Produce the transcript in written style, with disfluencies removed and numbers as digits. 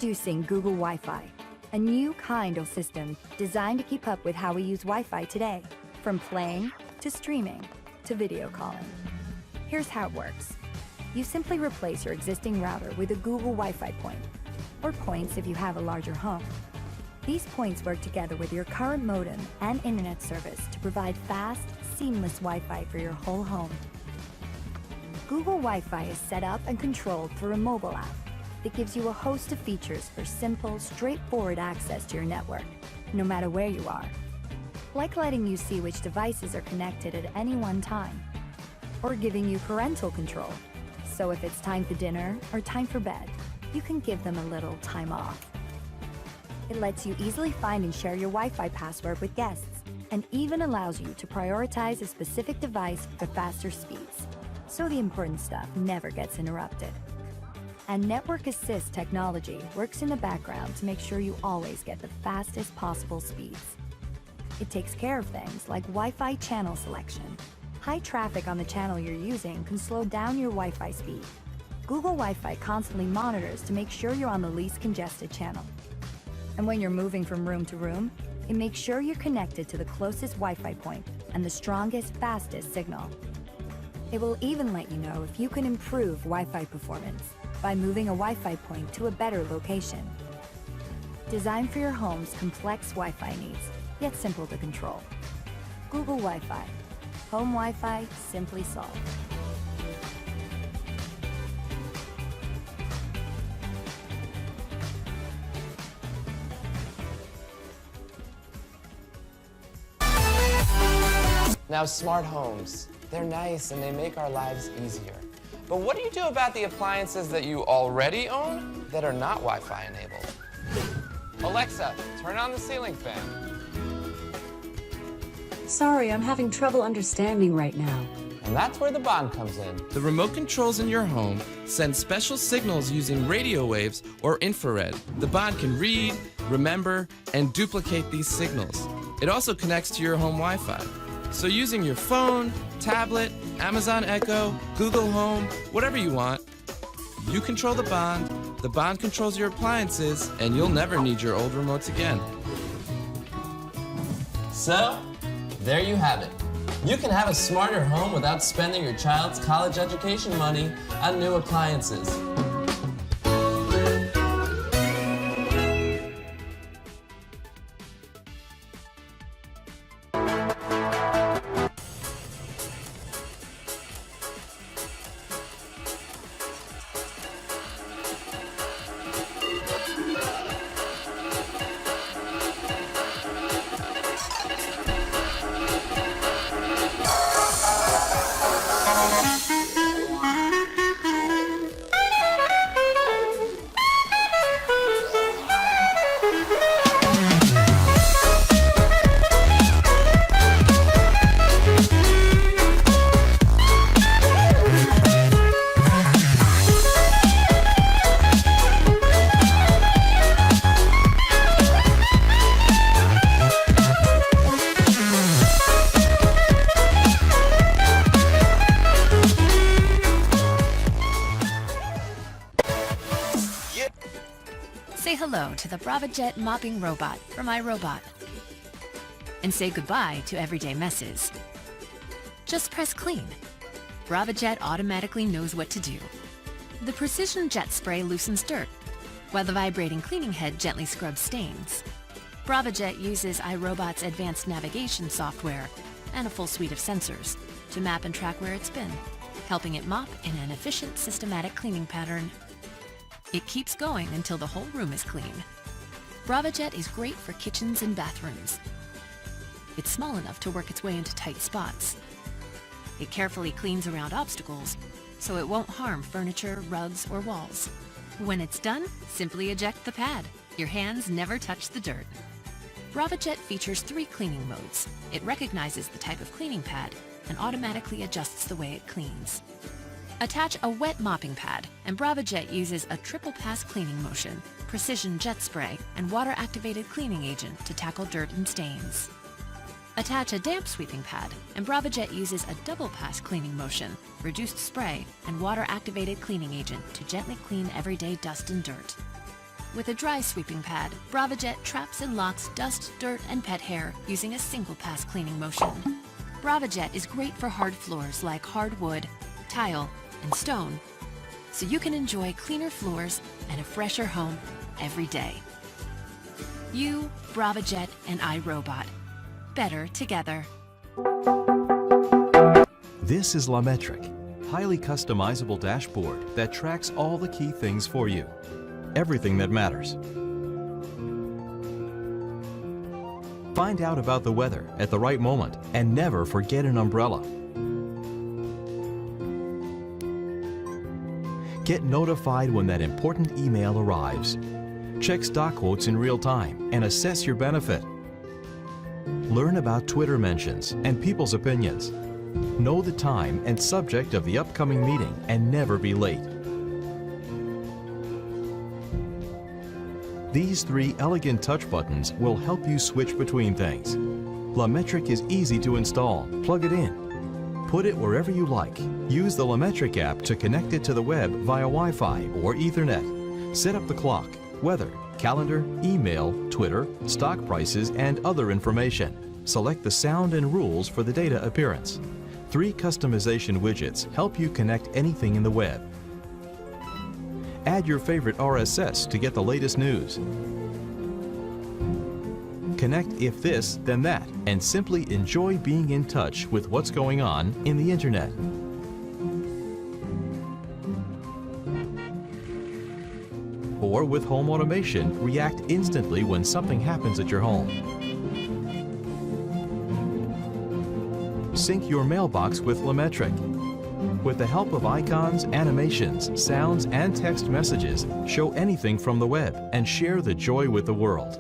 Introducing Google Wi-Fi, a new kind of system designed to keep up with how we use Wi-Fi today, from playing to streaming to video calling. Here's how it works. You simply replace your existing router with a Google Wi-Fi point, or points if you have a larger home. These points work together with your current modem and internet service to provide fast, seamless Wi-Fi for your whole home. Google Wi-Fi is set up and controlled through a mobile app that gives you a host of features for simple, straightforward access to your network, no matter where you are. Like letting you see which devices are connected at any one time, or giving you parental control. So if it's time for dinner or time for bed, you can give them a little time off. It lets you easily find and share your Wi-Fi password with guests, and even allows you to prioritize a specific device for faster speeds, so the important stuff never gets interrupted. And Network Assist technology works in the background to make sure you always get the fastest possible speeds. It takes care of things like Wi-Fi channel selection. High traffic on the channel you're using can slow down your Wi-Fi speed. Google Wi-Fi constantly monitors to make sure you're on the least congested channel. And when you're moving from room to room, it makes sure you're connected to the closest Wi-Fi point and the strongest, fastest signal. It will even let you know if you can improve Wi-Fi performance by moving a Wi-Fi point to a better location. Designed for your home's complex Wi-Fi needs, yet simple to control. Google Wi-Fi. Home Wi-Fi simply solved. Now, smart homes, they're nice and they make our lives easier. But what do you do about the appliances that you already own that are not Wi-Fi enabled? Alexa, turn on the ceiling fan. Sorry, I'm having trouble understanding right now. And that's where the Bond comes in. The remote controls in your home send special signals using radio waves or infrared. The Bond can read, remember, and duplicate these signals. It also connects to your home Wi-Fi. So using your phone, tablet, Amazon Echo, Google Home, whatever you want, you control the Bond controls your appliances, and you'll never need your old remotes again. So, there you have it. You can have a smarter home without spending your child's college education money on new appliances. Say hello to the Braava Jet mopping robot from iRobot. And say goodbye to everyday messes. Just press clean. Braava Jet automatically knows what to do. The precision jet spray loosens dirt, while the vibrating cleaning head gently scrubs stains. Braava Jet uses iRobot's advanced navigation software and a full suite of sensors to map and track where it's been, helping it mop in an efficient, systematic cleaning pattern. It keeps going until the whole room is clean. Braava Jet is great for kitchens and bathrooms. It's small enough to work its way into tight spots. It carefully cleans around obstacles, so it won't harm furniture, rugs, or walls. When it's done, simply eject the pad. Your hands never touch the dirt. Braava Jet features 3 cleaning modes. It recognizes the type of cleaning pad and automatically adjusts the way it cleans. Attach a wet mopping pad, and Braava Jet uses a triple pass cleaning motion, precision jet spray, and water-activated cleaning agent to tackle dirt and stains. Attach a damp sweeping pad, and Braava Jet uses a double pass cleaning motion, reduced spray, and water-activated cleaning agent to gently clean everyday dust and dirt. With a dry sweeping pad, Braava Jet traps and locks dust, dirt, and pet hair using a single pass cleaning motion. Braava Jet is great for hard floors like hardwood, tile, and stone, so you can enjoy cleaner floors and a fresher home every day. You, Braava Jet, and iRobot. Better together. This is LaMetric, highly customizable dashboard that tracks all the key things for you. Everything that matters. Find out about the weather at the right moment and never forget an umbrella. Get notified when that important email arrives. Check stock quotes in real time and assess your benefit. Learn about Twitter mentions and people's opinions. Know the time and subject of the upcoming meeting and never be late. These 3 elegant touch buttons will help you switch between things. LaMetric is easy to install. Plug it in. Put it wherever you like. Use the LaMetric app to connect it to the web via Wi-Fi or Ethernet. Set up the clock, weather, calendar, email, Twitter, stock prices, and other information. Select the sound and rules for the data appearance. 3 customization widgets help you connect anything in the web. Add your favorite RSS to get the latest news. Connect if this, then that, and simply enjoy being in touch with what's going on in the Internet. Or with home automation, react instantly when something happens at your home. Sync your mailbox with LaMetric. With the help of icons, animations, sounds, and text messages, show anything from the web and share the joy with the world.